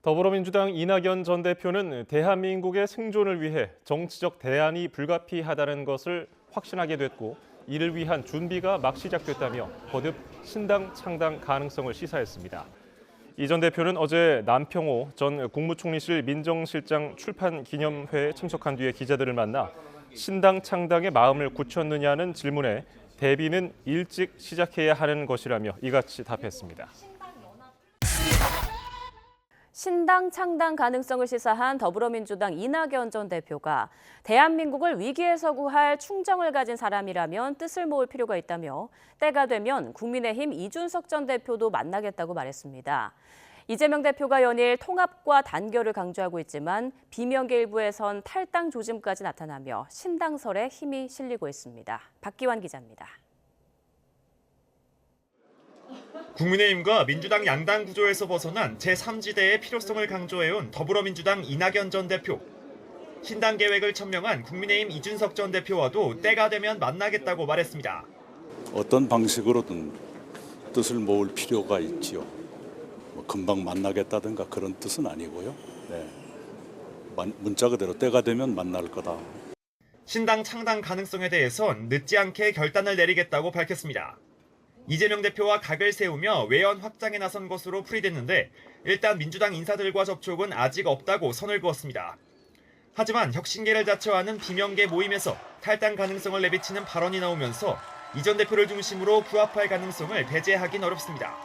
더불어민주당 이낙연 전 대표는 대한민국의 생존을 위해 정치적 대안이 불가피하다는 것을 확신하게 됐고 이를 위한 준비가 막 시작됐다며 거듭 신당 창당 가능성을 시사했습니다. 이 전 대표는 어제 남평호 전 국무총리실 민정실장 출판 기념회에 참석한 뒤에 기자들을 만나 신당 창당에 마음을 굳혔느냐는 질문에 대비는 일찍 시작해야 하는 것이라며 이같이 답했습니다. 신당 창당 가능성을 시사한 더불어민주당 이낙연 전 대표가 대한민국을 위기에서 구할 충정을 가진 사람이라면 뜻을 모을 필요가 있다며 때가 되면 국민의힘 이준석 전 대표도 만나겠다고 말했습니다. 이재명 대표가 연일 통합과 단결을 강조하고 있지만 비명계 일부에선 탈당 조짐까지 나타나며 신당설에 힘이 실리고 있습니다. 박기환 기자입니다. 국민의힘과 민주당 양당 구조에서 벗어난 제3지대의 필요성을 강조해온 더불어민주당 이낙연 전 대표. 신당 계획을 천명한 국민의힘 이준석 전 대표와도 때가 되면 만나겠다고 말했습니다. 어떤 방식으로든 뜻을 모을 필요가 있지요. 금방 만나겠다든가 그런 뜻은 아니고요. 네. 문자 그대로 때가 되면 만날 거다. 신당 창당 가능성에 대해선 늦지 않게 결단을 내리겠다고 밝혔습니다. 이재명 대표와 각을 세우며 외연 확장에 나선 것으로 풀이됐는데 일단 민주당 인사들과 접촉은 아직 없다고 선을 그었습니다. 하지만 혁신계를 자처하는 비명계 모임에서 탈당 가능성을 내비치는 발언이 나오면서 이 전 대표를 중심으로 부합할 가능성을 배제하긴 어렵습니다.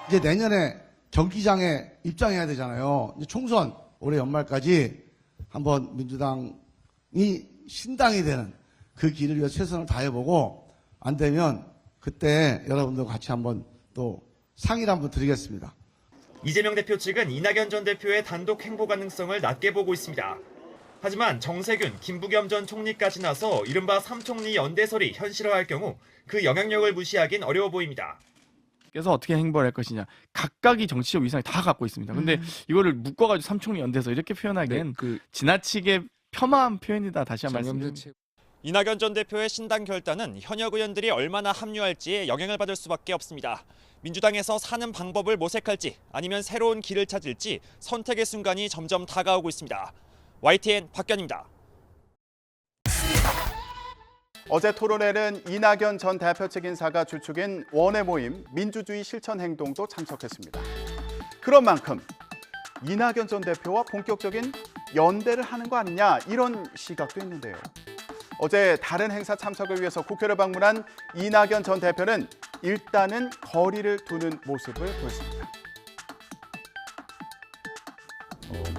이제 내년에 경기장에 입장해야 되잖아요. 이제 총선 올해 연말까지 한번 민주당이 신당이 되는 그 길을 위해 최선을 다해보고 안 되면 그때 여러분들과 같이 한번 또 상의를 한번 드리겠습니다. 이재명 대표 측은 이낙연 전 대표의 단독 행보 가능성을 낮게 보고 있습니다. 하지만 정세균, 김부겸 전 총리까지 나서 이른바 삼총리 연대설이 현실화할 경우 그 영향력을 무시하긴 어려워 보입니다. 그래서 어떻게 행보를 할 것이냐. 각각이 정치적 위상을 다 갖고 있습니다. 근데 이거를 묶어가지고 삼총리 연대설 이렇게 표현하기엔 지나치게 폄하한 표현이다. 다시 한 번 말씀드립니다. 이낙연 전 대표의 신당 결단은 현역 의원들이 얼마나 합류할지에 영향을 받을 수밖에 없습니다. 민주당에서 사는 방법을 모색할지 아니면 새로운 길을 찾을지 선택의 순간이 점점 다가오고 있습니다. YTN 박견입니다. 어제 토론회는 이낙연 전 대표 측 인사가 주축인 원외 모임 민주주의 실천 행동도 참석했습니다. 그런 만큼 이낙연 전 대표와 본격적인 연대를 하는 거 아니냐 이런 시각도 있는데요. 어제 다른 행사 참석을 위해서 국회를 방문한 이낙연 전 대표는 일단은 거리를 두는 모습을 보였습니다.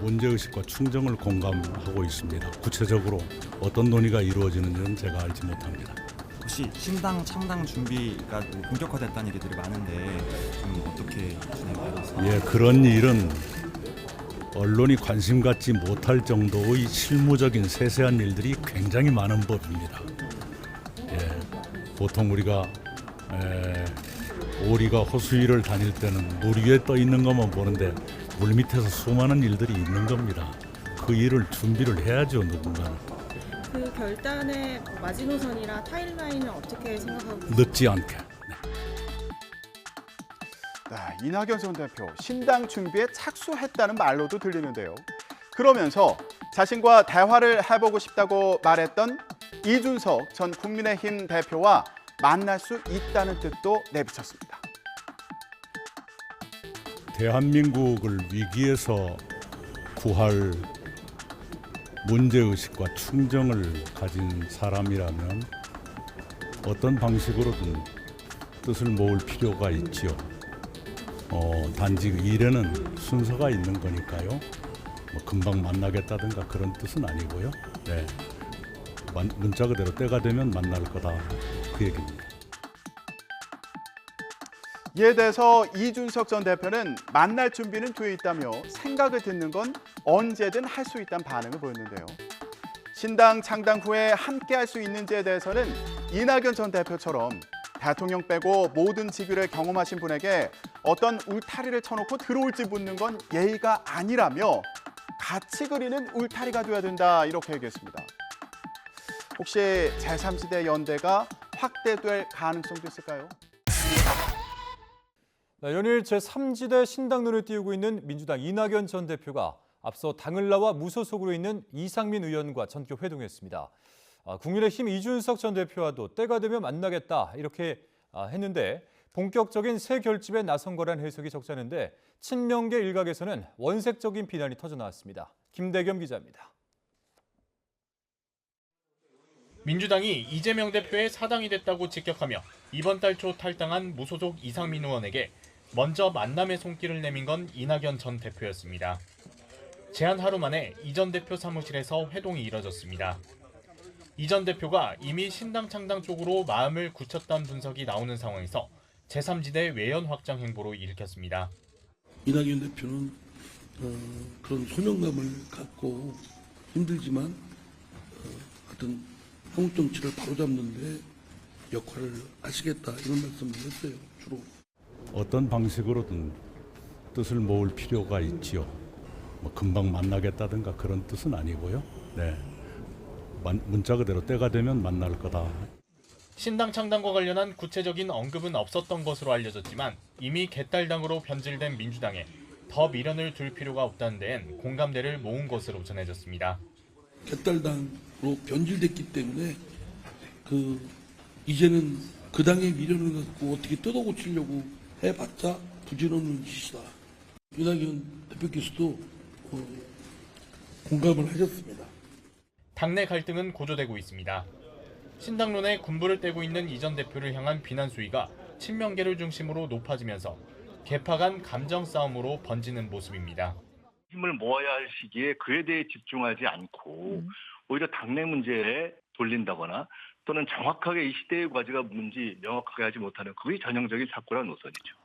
문제의식과 충정을 공감하고 있습니다. 구체적으로 어떤 논의가 이루어지는지는 제가 알지 못합니다. 혹시 신당 창당 준비가 본격화됐다는 얘기들이 많은데 좀 어떻게 진행되고 있습니까? 예, 그런 일은 언론이 관심 갖지 못할 정도의 실무적인 세세한 일들이 굉장히 많은 법입니다. 예, 보통 우리가 오리가 호수 위를 다닐 때는 물 위에 떠 있는 것만 보는데 물 밑에서 수많은 일들이 있는 겁니다. 그 일을 준비를 해야죠, 누군가는. 그 결단의 마지노선이나 타임라인은 어떻게 생각하고 계세요? 늦지 않게. 네, 이낙연 전 대표 신당 준비에 착수했다는 말로도 들리는데요. 그러면서 자신과 대화를 해보고 싶다고 말했던 이준석 전 국민의힘 대표와 만날 수 있다는 뜻도 내비쳤습니다. 대한민국을 위기에서 구할 문제의식과 충정을 가진 사람이라면 어떤 방식으로든 뜻을 모을 필요가 있지요. 단지 일에는 순서가 있는 거니까요. 금방 만나겠다든가 그런 뜻은 아니고요. 네, 문자 그대로 때가 되면 만날 거다 그 얘기입니다. 이에 대해서 이준석 전 대표는 만날 준비는 돼 있다며 생각을 듣는 건 언제든 할 수 있다는 반응을 보였는데요. 신당 창당 후에 함께 할 수 있는지에 대해서는 이낙연 전 대표처럼 대통령 빼고 모든 직위를 경험하신 분에게 어떤 울타리를 쳐놓고 들어올지 묻는 건 예의가 아니라며 같이 그리는 울타리가 돼야 된다 이렇게 얘기했습니다. 혹시 제3지대 연대가 확대될 가능성도 있을까요? 연일 제3지대 신당 눈을 띄우고 있는 민주당 이낙연 전 대표가 앞서 당을 나와 무소속으로 있는 이상민 의원과 전격 회동했습니다. 국민의힘 이준석 전 대표와도 때가 되면 만나겠다 이렇게 했는데 본격적인 새 결집에 나선 거란 해석이 적잖은데 친명계 일각에서는 원색적인 비난이 터져나왔습니다. 김대겸 기자입니다. 민주당이 이재명 대표의 사당이 됐다고 직격하며 이번 달 초 탈당한 무소속 이상민 의원에게 먼저 만남의 손길을 내민 건 이낙연 전 대표였습니다. 제한 하루 만에 이 전 대표 사무실에서 회동이 이뤄졌습니다. 이 전 대표가 이미 신당 창당 쪽으로 마음을 굳혔다는 분석이 나오는 상황에서 제3지대 외연 확장 행보로 일으켰습니다. 이낙연 대표는 그런 소명감을 갖고 힘들지만 어떤 한국 정치를 바로잡는 데 역할을 하시겠다 이런 말씀을 했어요. 주로. 어떤 방식으로든 뜻을 모을 필요가 있지요. 뭐 금방 만나겠다든가 그런 뜻은 아니고요. 네. 문자 그대로 때가 되면 만날 거다. 신당 창당과 관련한 구체적인 언급은 없었던 것으로 알려졌지만 이미 개딸당으로 변질된 민주당에 더 미련을 둘 필요가 없다는 데엔 공감대를 모은 것으로 전해졌습니다. 개딸당으로 변질됐기 때문에 이제는 그 당의 미련을 갖고 어떻게 뜯어고치려고 해봤자 부질없는 짓이다. 이낙연 대표께서도 공감을 하셨습니다. 당내 갈등은 고조되고 있습니다. 신당론에 군부를 떼고 있는 이 전 대표를 향한 비난 수위가 친명계를 중심으로 높아지면서 계파 간 감정 싸움으로 번지는 모습입니다. 힘을 모아야 할 시기에 그에 대해 집중하지 않고 오히려 당내 문제에 돌린다거나 또는 정확하게 이 시대의 과제가 뭔지 명확하게 하지 못하는 그게 전형적인 사고란 노선이죠.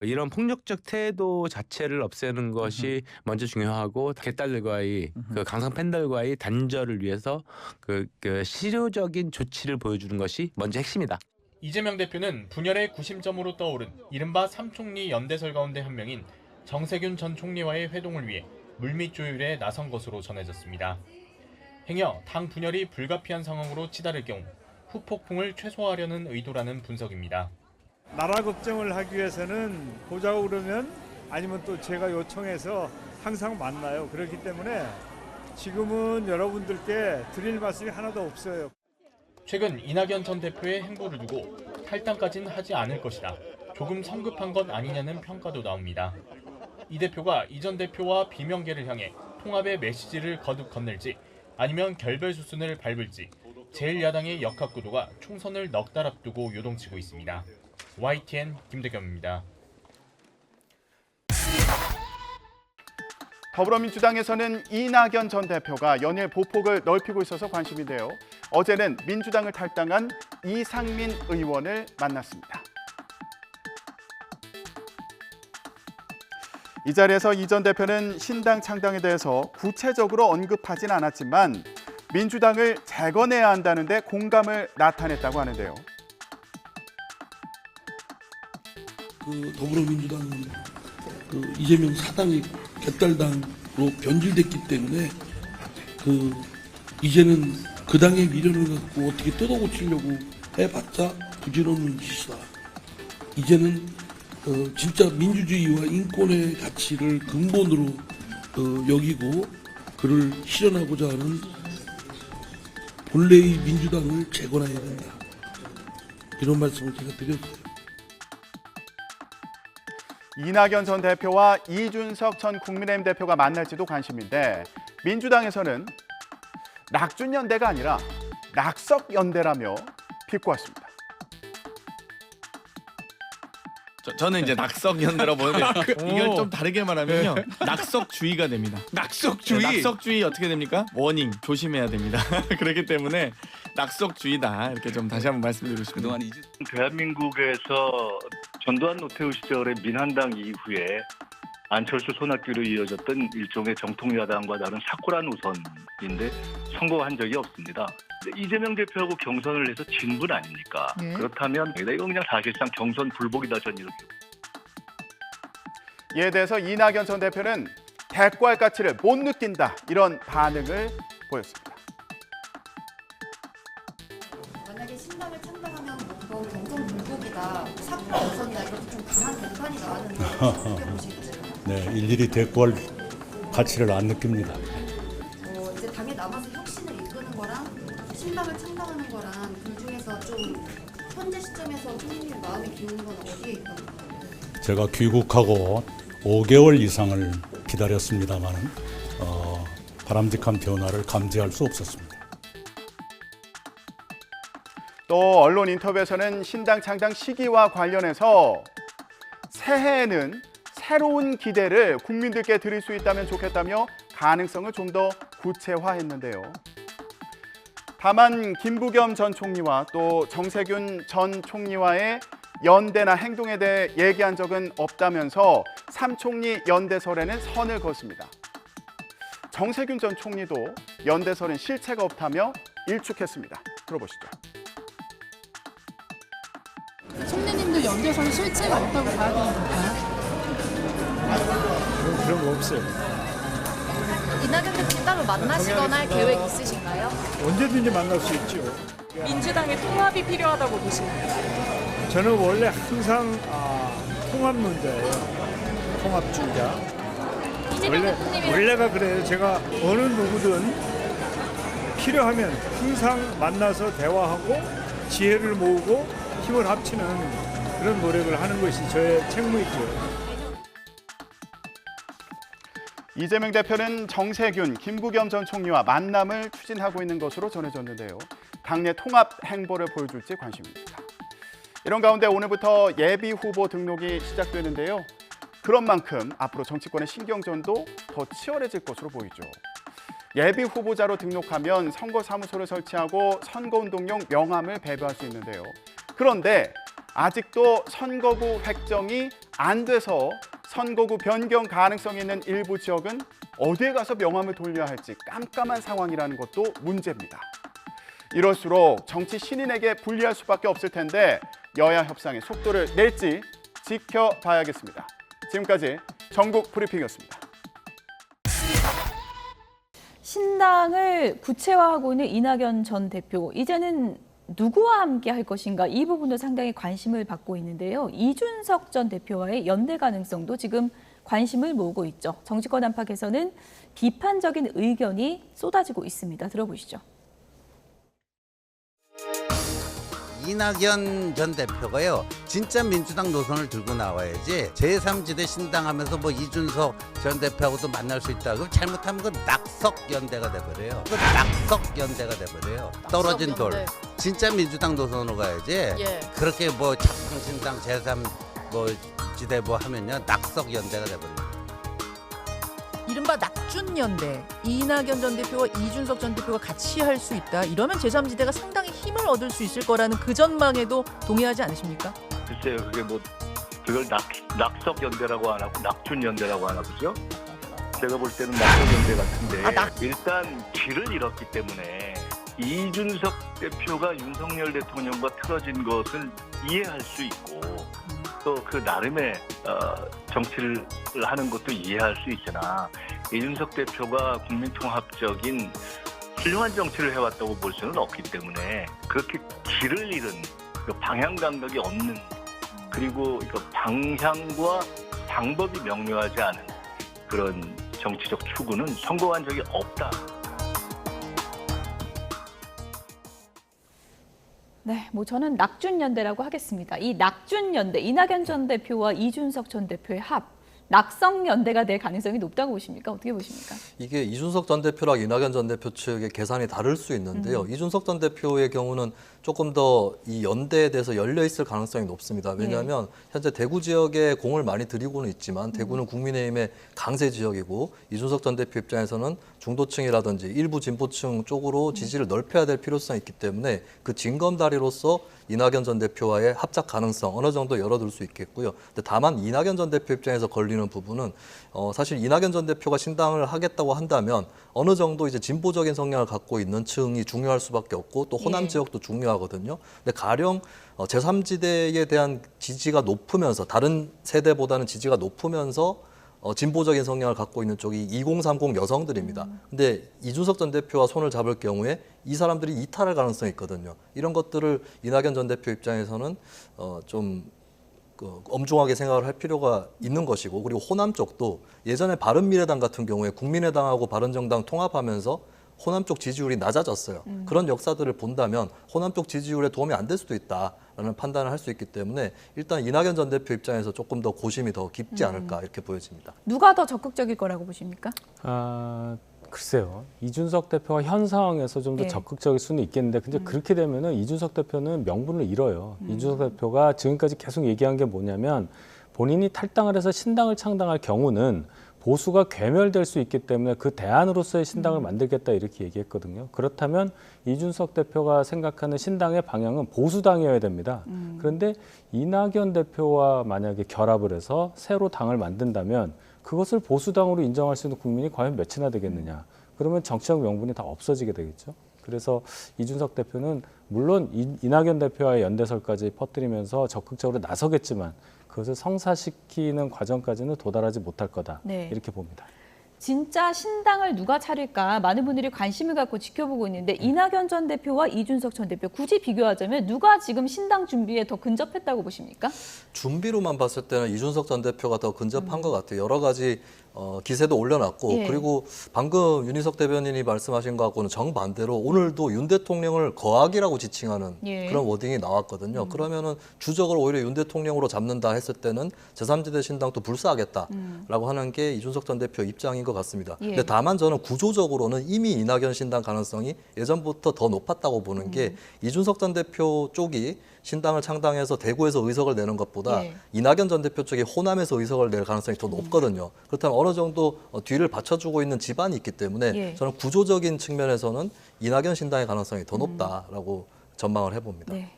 이런 폭력적 태도 자체를 없애는 것이 먼저 중요하고 개딸들과의 그 강성 팬들과의 단절을 위해서 그 실효적인 조치를 보여주는 것이 먼저 핵심이다. 이재명 대표는 분열의 구심점으로 떠오른 이른바 삼총리 연대설 가운데 한 명인 정세균 전 총리와의 회동을 위해 물밑 조율에 나선 것으로 전해졌습니다. 행여 당 분열이 불가피한 상황으로 치달을 경우 후폭풍을 최소화하려는 의도라는 분석입니다. 나라 걱정을 하기 위해서는 보자고 그러면 아니면 또 제가 요청해서 항상 만나요. 그렇기 때문에 지금은 여러분들께 드릴 말씀이 하나도 없어요. 최근 이낙연 전 대표의 행보를 두고 탈당까지는 하지 않을 것이다. 조금 성급한 것 아니냐는 평가도 나옵니다. 이 대표가 이 전 대표와 비명계를 향해 통합의 메시지를 거듭 건넬지 아니면 결별 수순을 밟을지 제1야당의 역학구도가 총선을 넉 달 앞두고 요동치고 있습니다. YTN 김대겸입니다. 더불어민주당에서는 이낙연 전 대표가 연일 보폭을 넓히고 있어서 관심인데요. 어제는 민주당을 탈당한 이상민 의원을 만났습니다. 이 자리에서 이 전 대표는 신당 창당에 대해서 구체적으로 언급하진 않았지만 민주당을 재건해야 한다는 데 공감을 나타냈다고 하는데요. 더불어민주당은 이재명 사당이 개딸당으로 변질됐기 때문에 이제는 그 당의 미련을 갖고 어떻게 뜯어고치려고 해봤자 부질없는 짓이다. 이제는 진짜 민주주의와 인권의 가치를 근본으로 여기고 그를 실현하고자 하는 본래의 민주당을 재건해야 된다. 이런 말씀을 제가 드렸어요. 이낙연 전 대표와 이준석 전 국민의힘 대표가 만날지도 관심인데 민주당에서는 낙준연대가 아니라 낙석연대라며 비꼬았습니다. 저는 이제 낙석연대라고 보는데 이걸 좀 다르게 말하면요. 낙석주의가 됩니다. 낙석주의? 낙석주의 어떻게 됩니까? 워닝, 조심해야 됩니다. 그렇기 때문에 낙석주의다. 이렇게 좀 다시 한번 말씀드리고 싶습니다. 대한민국에서 전두환 노태우 시절의 민한당 이후에 안철수 손학규로 이어졌던 일종의 정통야당과 다른 사쿠란 우선인데 성공한 적이 없습니다. 이재명 대표하고 경선을 해서 진 분 아닙니까? 네. 그렇다면 이건 그냥 사실상 경선 불복이다 전 이렇게. 이에 대해서 이낙연 전 대표는 대과의 가치를 못 느낀다 이런 반응을 보였습니다. 만약에 신당을 창당하면 경선 불복이다. 여성이나 이렇게 좀 강한 비판이 나왔는데 어떻게 보시는지? 네, 일일이 대꾸할 가치를 안 느낍니다. 이제 당에 남아서 혁신을 이끄는 거랑 신당을 창당하는 거랑 둘 중에서 좀 현재 시점에서 총리님 마음이 기우는 건 어디에 있다고 봐요? 제가 귀국하고 5개월 이상을 기다렸습니다만은 바람직한 변화를 감지할 수 없었습니다. 또 언론 인터뷰에서는 신당 창당 시기와 관련해서 새해에는 새로운 기대를 국민들께 드릴 수 있다면 좋겠다며 가능성을 좀 더 구체화했는데요. 다만 김부겸 전 총리와 또 정세균 전 총리와의 연대나 행동에 대해 얘기한 적은 없다면서 3총리 연대설에는 선을 그었습니다. 정세균 전 총리도 연대설은 실체가 없다며 일축했습니다. 들어보시죠. 총리님들 연대설은 실체가 없다고 봐야 되는 건가요? 그런 거 없어요. 이낙연 대표님 따로 만나시거나 할 계획 있으신가요? 언제든지 만날 수 있죠. 민주당의 통합이 필요하다고 보시나요? 저는 원래 항상 통합론자예요. 통합주의자. 원래가 그래요. 제가 어느 누구든 필요하면 항상 만나서 대화하고 지혜를 모으고 힘을 합치는 그런 노력을 하는 것이 저의 책무이죠. 이재명 대표는 정세균, 김부겸 전 총리와 만남을 추진하고 있는 것으로 전해졌는데요. 당내 통합 행보를 보여줄지 관심입니다. 이런 가운데 오늘부터 예비 후보 등록이 시작되는데요. 그런 만큼 앞으로 정치권의 신경전도 더 치열해질 것으로 보이죠. 예비 후보자로 등록하면 선거사무소를 설치하고 선거운동용 명함을 배부할 수 있는데요. 그런데 아직도 선거구 획정이 안 돼서 선거구 변경 가능성이 있는 일부 지역은 어디에 가서 명함을 돌려야 할지 깜깜한 상황이라는 것도 문제입니다. 이럴수록 정치 신인에게 불리할 수밖에 없을 텐데 여야 협상의 속도를 낼지 지켜봐야겠습니다. 지금까지 전국 브리핑이었습니다. 신당을 구체화하고 있는 이낙연 전 대표, 이제는 누구와 함께 할 것인가, 이 부분도 상당히 관심을 받고 있는데요. 이준석 전 대표와의 연대 가능성도 지금 관심을 모으고 있죠. 정치권 안팎에서는 비판적인 의견이 쏟아지고 있습니다. 들어보시죠. 이낙연 전 대표가요, 진짜 민주당 노선을 들고 나와야지 제3지대 신당하면서 뭐 이준석 전 대표하고도 만날 수 있다. 그럼 잘못하면 그 낙석 연대가 돼버려요. 그 낙석 연대가 돼버려요. 떨어진 돌. 진짜 민주당 노선으로 가야지. 예. 그렇게 뭐 창신당 제3 뭐 지대 뭐 하면요, 낙석 연대가 돼버려요. 이른바 낙준연대, 이낙연 전 대표와 이준석 전 대표가 같이 할 수 있다. 이러면 제3지대가 상당히 힘을 얻을 수 있을 거라는 그 전망에도 동의하지 않으십니까? 글쎄요, 그게 뭐 그걸 낙석연대라고 안 하고 낙준연대라고 하나 보죠? 제가 볼 때는 낙석연대 같은데 일단 길을 잃었기 때문에 이준석 대표가 윤석열 대통령과 틀어진 것을 이해할 수 있고 또 그 나름의 정치를 하는 것도 이해할 수 있으나 이준석 대표가 국민통합적인 훌륭한 정치를 해왔다고 볼 수는 없기 때문에 그렇게 길을 잃은 방향 감각이 없는, 그리고 방향과 방법이 명료하지 않은 그런 정치적 추구는 성공한 적이 없다. 네, 뭐 저는 낙준연대라고 하겠습니다. 이 낙준연대, 이낙연 전 대표와 이준석 전 대표의 합, 낙성연대가 될 가능성이 높다고 보십니까? 어떻게 보십니까? 이게 이준석 전 대표랑 이낙연 전 대표 측의 계산이 다를 수 있는데요. 이준석 전 대표의 경우는 조금 더 이 연대에 대해서 열려 있을 가능성이 높습니다. 왜냐하면 현재 대구 지역에 공을 많이 들이고는 있지만 대구는 국민의힘의 강세 지역이고 이준석 전 대표 입장에서는 중도층이라든지 일부 진보층 쪽으로 지지를 넓혀야 될 필요성이 있기 때문에 그 징검다리로서 이낙연 전 대표와의 합작 가능성 어느 정도 열어둘 수 있겠고요. 근데 다만 이낙연 전 대표 입장에서 걸리는 부분은 사실 이낙연 전 대표가 신당을 하겠다고 한다면 어느 정도 이제 진보적인 성향을 갖고 있는 층이 중요할 수밖에 없고 또 호남 지역도 중요하거든요. 근데 가령 제3지대에 대한 지지가 높으면서 다른 세대보다는 지지가 높으면서 진보적인 성향을 갖고 있는 쪽이 2030 여성들입니다. 근데 이준석 전 대표와 손을 잡을 경우에 이 사람들이 이탈할 가능성이 있거든요. 이런 것들을 이낙연 전 대표 입장에서는 좀 엄중하게 생각을 할 필요가 있는 것이고, 그리고 호남 쪽도 예전에 바른미래당 같은 경우에 국민의당하고 바른정당 통합하면서 호남 쪽 지지율이 낮아졌어요. 그런 역사들을 본다면 호남 쪽 지지율에 도움이 안 될 수도 있다라는 판단을 할 수 있기 때문에 일단 이낙연 전 대표 입장에서 조금 더 고심이 더 깊지 않을까 이렇게 보여집니다. 누가 더 적극적일 거라고 보십니까? 글쎄요. 이준석 대표가 현 상황에서 좀 더 예. 적극적일 수는 있겠는데, 근데 그렇게 되면은 이준석 대표는 명분을 잃어요. 이준석 대표가 지금까지 계속 얘기한 게 뭐냐면, 본인이 탈당을 해서 신당을 창당할 경우는 보수가 괴멸될 수 있기 때문에 그 대안으로서의 신당을 만들겠다 이렇게 얘기했거든요. 그렇다면 이준석 대표가 생각하는 신당의 방향은 보수당이어야 됩니다. 그런데 이낙연 대표와 만약에 결합을 해서 새로 당을 만든다면 그것을 보수당으로 인정할 수 있는 국민이 과연 몇이나 되겠느냐. 그러면 정치적 명분이 다 없어지게 되겠죠. 그래서 이준석 대표는 물론 이낙연 대표와의 연대설까지 퍼뜨리면서 적극적으로 나서겠지만 그것을 성사시키는 과정까지는 도달하지 못할 거다. 네. 이렇게 봅니다. 진짜 신당을 누가 차릴까 많은 분들이 관심을 갖고 지켜보고 있는데 이낙연 전 대표와 이준석 전 대표 굳이 비교하자면 누가 지금 신당 준비에 더 근접했다고 보십니까? 준비로만 봤을 때는 이준석 전 대표가 더 근접한 것 같아요. 여러 가지 기세도 올려놨고 예. 그리고 방금 윤희석 대변인이 말씀하신 것하고는 정반대로 오늘도 윤 대통령을 거악이라고 지칭하는 예. 그런 워딩이 나왔거든요. 그러면은 주적을 오히려 윤 대통령으로 잡는다 했을 때는 제3지대 신당도 불사하겠다라고 하는 게 이준석 전 대표 입장인 것 같습니다. 예. 근데 다만 저는 구조적으로는 이미 이낙연 신당 가능성이 예전부터 더 높았다고 보는 게 이준석 전 대표 쪽이 신당을 창당해서 대구에서 의석을 내는 것보다 예. 이낙연 전 대표 쪽이 호남에서 의석을 낼 가능성이 더 높거든요. 그렇다면 어느 정도 뒤를 받쳐주고 있는 집안이 있기 때문에 예. 저는 구조적인 측면에서는 이낙연 신당의 가능성이 더 높다라고 전망을 해봅니다. 네.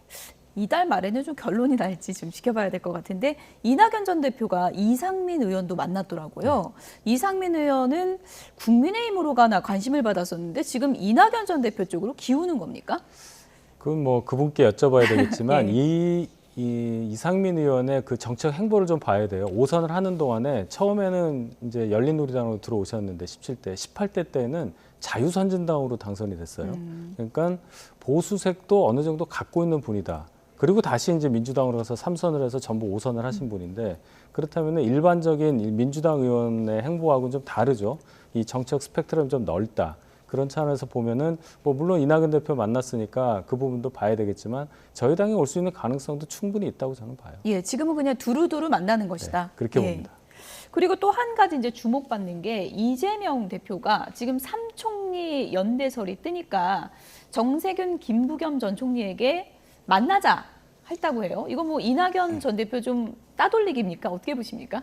이달 말에는 좀 결론이 날지 좀 지켜봐야 될 것 같은데 이낙연 전 대표가 이상민 의원도 만났더라고요. 이상민 의원은 국민의힘으로 가나 관심을 받았었는데 지금 이낙연 전 대표 쪽으로 기우는 겁니까? 그건 뭐 그분께 여쭤봐야 되겠지만 예. 이상민 의원의 그 정책 행보를 좀 봐야 돼요. 5선을 하는 동안에 처음에는 이제 열린우리당으로 들어오셨는데 17대, 18대 때는 자유선진당으로 당선이 됐어요. 그러니까 보수색도 어느 정도 갖고 있는 분이다. 그리고 다시 이제 민주당으로 가서 3선을 해서 전부 5선을 하신 분인데 그렇다면 일반적인 민주당 의원의 행보하고는 좀 다르죠. 이 정책 스펙트럼이 좀 넓다. 그런 차원에서 보면은 뭐 물론 이낙연 대표 만났으니까 그 부분도 봐야 되겠지만 저희 당에 올 수 있는 가능성도 충분히 있다고 저는 봐요. 예, 지금은 그냥 두루두루 만나는 것이다. 네, 그렇게 예. 봅니다. 그리고 또 한 가지 이제 주목받는 게 이재명 대표가 지금 삼총리 연대설이 뜨니까 정세균, 김부겸 전 총리에게 만나자 했다고 해요. 이거 뭐 이낙연 전 대표 좀 따돌리기입니까? 어떻게 보십니까?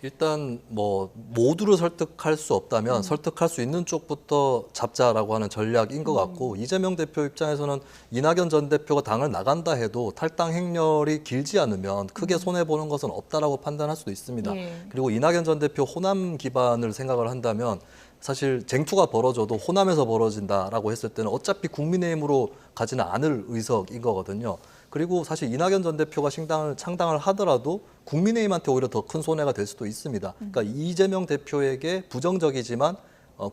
일단 뭐 모두를 설득할 수 없다면 설득할 수 있는 쪽부터 잡자라고 하는 전략인 것 같고 이재명 대표 입장에서는 이낙연 전 대표가 당을 나간다 해도 탈당 행렬이 길지 않으면 크게 손해보는 것은 없다라고 판단할 수도 있습니다. 예. 그리고 이낙연 전 대표 호남 기반을 생각을 한다면 사실 쟁투가 벌어져도 호남에서 벌어진다라고 했을 때는 어차피 국민의힘으로 가지는 않을 의석인 거거든요. 그리고 사실 이낙연 전 대표가 신당을 창당을 하더라도 국민의힘한테 오히려 더 큰 손해가 될 수도 있습니다. 그러니까 이재명 대표에게 부정적이지만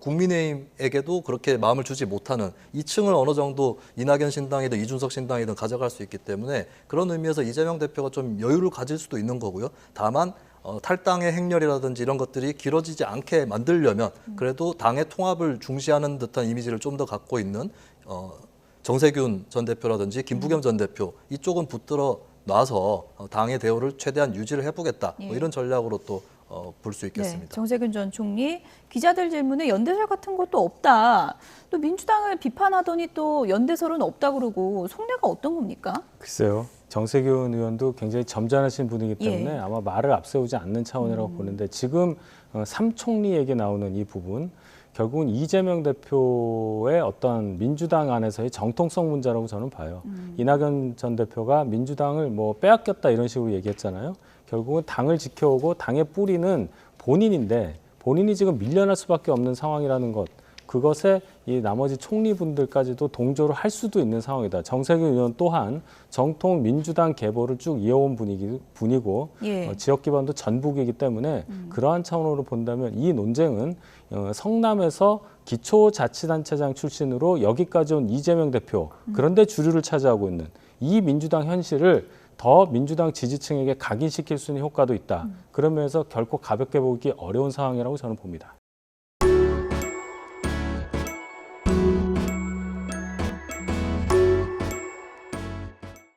국민의힘에게도 그렇게 마음을 주지 못하는 이 층을 어느 정도 이낙연 신당이든 이준석 신당이든 가져갈 수 있기 때문에 그런 의미에서 이재명 대표가 좀 여유를 가질 수도 있는 거고요. 다만 탈당의 행렬이라든지 이런 것들이 길어지지 않게 만들려면 그래도 당의 통합을 중시하는 듯한 이미지를 좀 더 갖고 있는 정세균 전 대표라든지 김부겸 전 대표 이쪽은 붙들어 놔서 당의 대우를 최대한 유지를 해보겠다. 뭐 이런 전략으로 또 볼 수 있겠습니다. 네, 정세균 전 총리 기자들 질문에 연대설 같은 것도 없다. 또 민주당을 비판하더니 또 연대설은 없다 그러고 속내가 어떤 겁니까? 글쎄요. 정세균 의원도 굉장히 점잖으신 분이기 때문에 예. 아마 말을 앞세우지 않는 차원이라고 보는데 지금 삼총리에게 나오는 이 부분 결국은 이재명 대표의 어떤 민주당 안에서의 정통성 문제라고 저는 봐요. 이낙연 전 대표가 민주당을 뭐 빼앗겼다 이런 식으로 얘기했잖아요. 결국은 당을 지켜오고 당의 뿌리는 본인인데 본인이 지금 밀려날 수밖에 없는 상황이라는 것. 그것에 이 나머지 총리분들까지도 동조를 할 수도 있는 상황이다. 정세균 의원 또한 정통 민주당 계보를 쭉 이어온 분이고 예. 지역 기반도 전북이기 때문에 그러한 차원으로 본다면 이 논쟁은 성남에서 기초자치단체장 출신으로 여기까지 온 이재명 대표 그런데 주류를 차지하고 있는 이 민주당 현실을 더 민주당 지지층에게 각인시킬 수 있는 효과도 있다. 그러면서 결코 가볍게 보기 어려운 상황이라고 저는 봅니다.